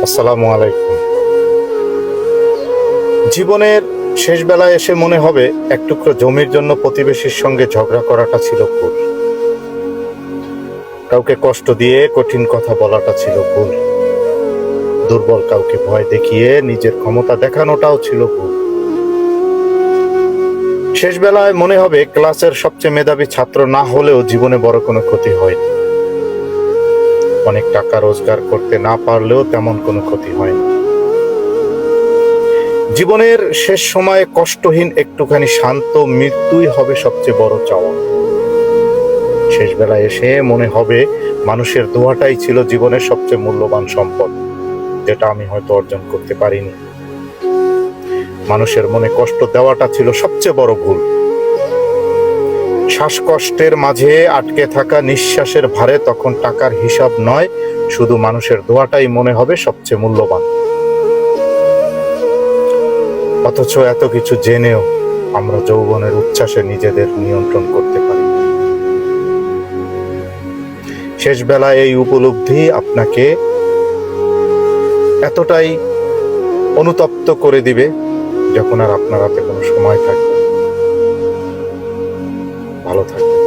আসসালামু আলাইকুম। জীবনের শেষ বেলায় এসে মনে হবে এক টুকরো জমির জন্য প্রতিবেশীর সঙ্গে ঝগড়া করাটা ছিল ভুল। কাউকে কষ্ট দিয়ে কঠিন কথা বলাটা ছিল ভুল। দুর্বল কাউকে ভয় দেখিয়ে নিজের ক্ষমতা দেখানোটাও ছিল ভুল। শেষ বেলায় মনে হবে ক্লাসের সবচেয়ে মেধাবী ছাত্র না হলেও জীবনে বড় কোনো ক্ষতি হয়নি। অনেক টাকা রোজগার করতে না পারলেও তেমন কোনো ক্ষতি হয়নি। জীবনের শেষ সময়ে কষ্টহীন একটুখানি শান্ত মৃত্যুই হবে সবচেয়ে বড় চাওয়া। শেষ বেলায় এসে মনে হবে মানুষের দোয়াটাই ছিল জীবনের সবচেয়ে মূল্যবান সম্পদ, যেটা আমি হয়তো অর্জন করতে পারিনি। মানুষের মনে কষ্ট দেওয়াটা ছিল সবচেয়ে বড় ভুল। শ্বাসকষ্টের মাঝে আটকে থাকা নিঃশ্বাসের ভারে তখন টাকার হিসাব নয়, শুধু মানুষের দোয়াটাই মনে হবে সবচেয়ে মূল্যবান। অথচ এত কিছু জেনেও আমরা যৌবনের উচ্ছ্বাসে নিজেদের নিয়ন্ত্রণ করতে পারি। শেষ বেলায় এই উপলব্ধি আপনাকে এতটাই অনুতপ্ত করে দিবে, যখন আর আপনার হাতে কোনো সময় থাকবে। ভালো থাকবে।